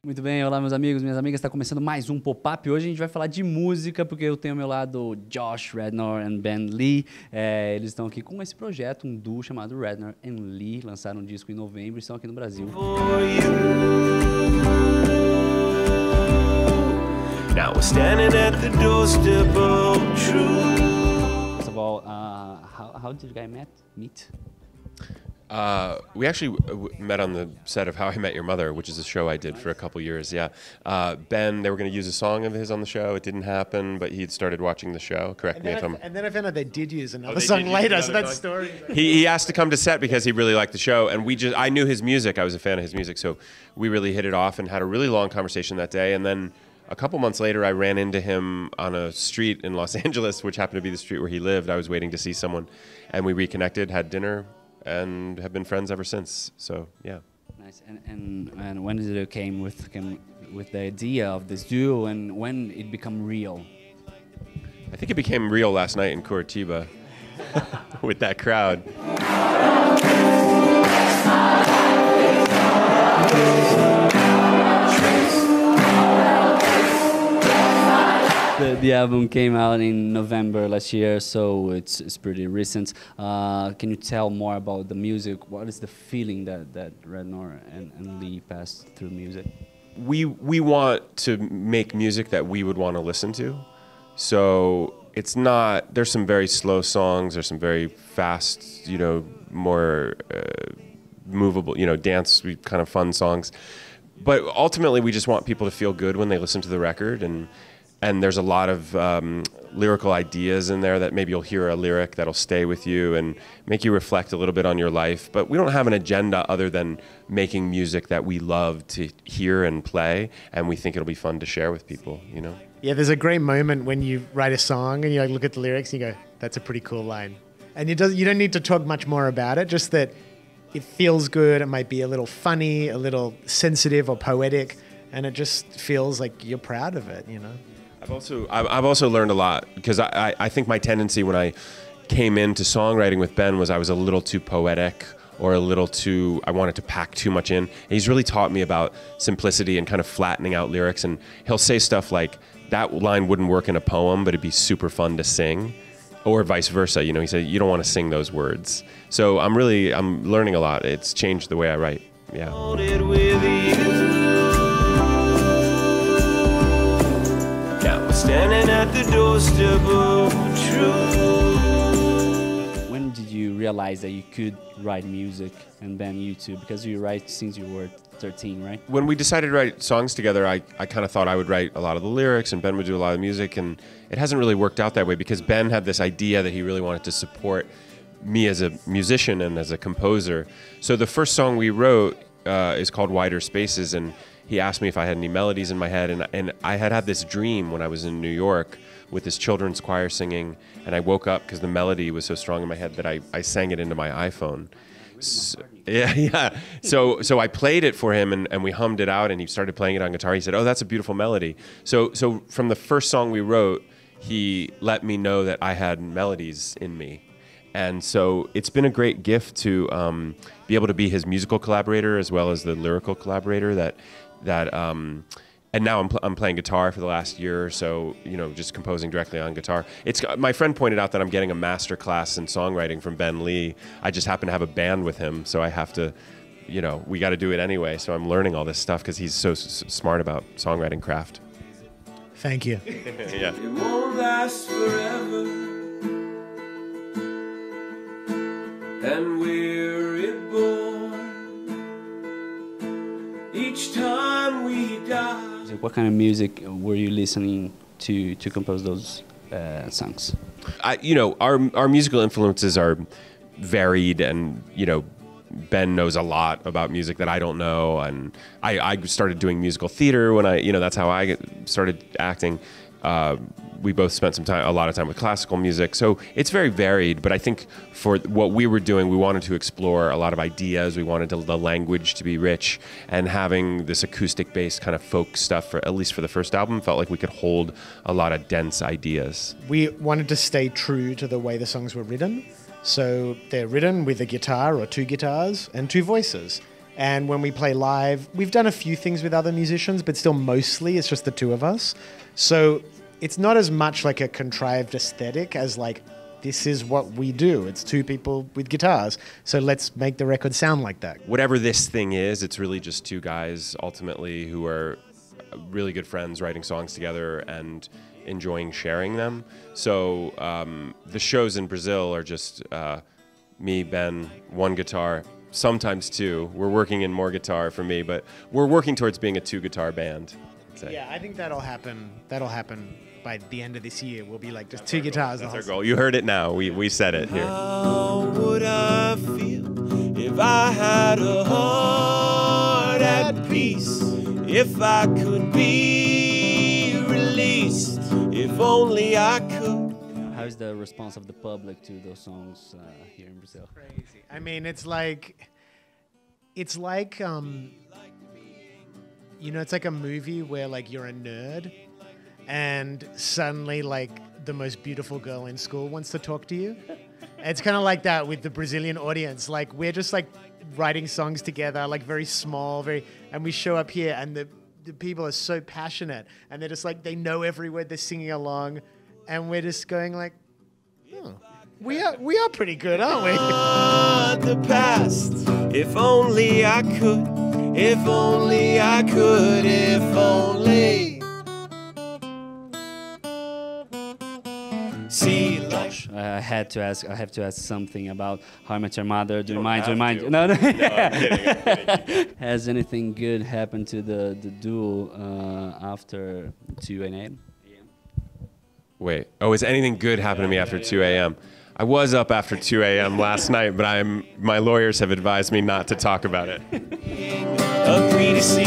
Muito bem, olá meus amigos, minhas amigas, está começando mais um pop-up. Hoje a gente vai falar de música, porque eu tenho ao meu lado Josh, Radnor e Ben Lee. Eles estão aqui com esse projeto, um duo chamado Radnor and Lee. Lançaram um disco em novembro e estão aqui no Brasil. Now we're standing at the doorstep of truth. First of all, how did you guys meet? We actually met on the set of How I Met Your Mother, which is a show I did for a couple years, yeah. Ben, they were going to use a song of his on the show. It didn't happen, but he'd started watching the show. Correct me if I'm... And then I found out they did use another song later, so that story... He asked to come to set because he really liked the show, and I knew his music. I was a fan of his music, so we really hit it off and had a really long conversation that day. And then a couple months later, I ran into him on a street in Los Angeles, which happened to be the street where he lived. I was waiting to see someone, and we reconnected, had dinner, and have been friends ever since. So yeah. Nice. And when did it came with the idea of this duo, and when it become real? I think it became real last night in Curitiba with that crowd. The album came out in November last year, so it's pretty recent. Can you tell more about the music? What is the feeling that Radnor and Lee passed through music? We want to make music that we would want to listen to. So it's not, there's some very slow songs, there's some very fast, more movable, dance kind of fun songs. But ultimately we just want people to feel good when they listen to the record, and there's a lot of lyrical ideas in there that maybe you'll hear a lyric that'll stay with you and make you reflect a little bit on your life. But we don't have an agenda other than making music that we love to hear and play, and we think it'll be fun to share with people, Yeah, there's a great moment when you write a song and you look at the lyrics and you go, that's a pretty cool line. And you don't need to talk much more about it, just that it feels good, it might be a little funny, a little sensitive or poetic, and it just feels like you're proud of it, I've also learned a lot, because I think my tendency when I came into songwriting with Ben was I was a little too poetic, or a little too, I wanted to pack too much in. And he's really taught me about simplicity and kind of flattening out lyrics, and he'll say stuff like, that line wouldn't work in a poem, but it'd be super fun to sing, or vice versa. He said, you don't want to sing those words. So I'm learning a lot. It's changed the way I write, yeah. Standing at the doorstep of truth. When did you realize that you could write music, and then you too? Because you write since you were 13, right? When we decided to write songs together, I kind of thought I would write a lot of the lyrics and Ben would do a lot of music, and it hasn't really worked out that way, because Ben had this idea that he really wanted to support me as a musician and as a composer. So the first song we wrote is called Wider Spaces, and he asked me if I had any melodies in my head, and I had this dream when I was in New York with this children's choir singing, and I woke up because the melody was so strong in my head that I sang it into my iPhone. So, yeah. So I played it for him, and we hummed it out, and he started playing it on guitar. He said, "Oh, that's a beautiful melody." So from the first song we wrote, he let me know that I had melodies in me. And so it's been a great gift to be able to be his musical collaborator as well as the lyrical collaborator. And now I'm playing guitar for the last year or so, just composing directly on guitar. My friend pointed out that I'm getting a master class in songwriting from Ben Lee. I just happen to have a band with him, so I have to, we got to do it anyway. So I'm learning all this stuff because he's so smart about songwriting craft. Thank you. Yeah. It won't last forever, and we're reborn each time we die. So what kind of music were you listening to compose those songs? Our musical influences are varied, and Ben knows a lot about music that I don't know, and I started doing musical theater when that's how I started acting. We both spent a lot of time with classical music, so it's very varied. But I think for what we were doing, we wanted to explore a lot of ideas. We wanted the language to be rich, and having this acoustic-based kind of folk stuff, at least for the first album, felt like we could hold a lot of dense ideas. We wanted to stay true to the way the songs were written. So they're written with a guitar or two guitars and two voices. And when we play live, we've done a few things with other musicians, but still mostly it's just the two of us. So it's not as much like a contrived aesthetic as like, this is what we do. It's two people with guitars. So let's make the record sound like that. Whatever this thing is, it's really just two guys ultimately who are really good friends writing songs together and enjoying sharing them. So the shows in Brazil are just me, Ben, one guitar, sometimes two. We're working in more guitar for me, but we're working towards being a two-guitar band. Yeah, I think that'll happen. That'll happen by the end of this year. We'll be like just two guitars. That's our goal. You heard it now. We said it here. How would I feel if I had a heart at peace? If I could be released, if only I could. How's the response of the public to those songs here in Brazil? Crazy. I mean, it's like it's like a movie where like you're a nerd and suddenly like the most beautiful girl in school wants to talk to you. It's kind of like that with the Brazilian audience. Like we're just like writing songs together, like very small, and we show up here and the people are so passionate and they're just like, they know every word, they're singing along, and we're just going like, oh, we are pretty good, aren't we? The past, if only I could, if only I could, if only. See, Josh, I have to ask something about How I Met Your Mother. Do you mind? to. No. No, I'm kidding. Has anything good happened to the duo after 2 a.m.? Wait. Oh, is anything good happened to me after 2 a.m.? I was up after 2 a.m. last night, but my lawyers have advised me not to talk about it. agree to see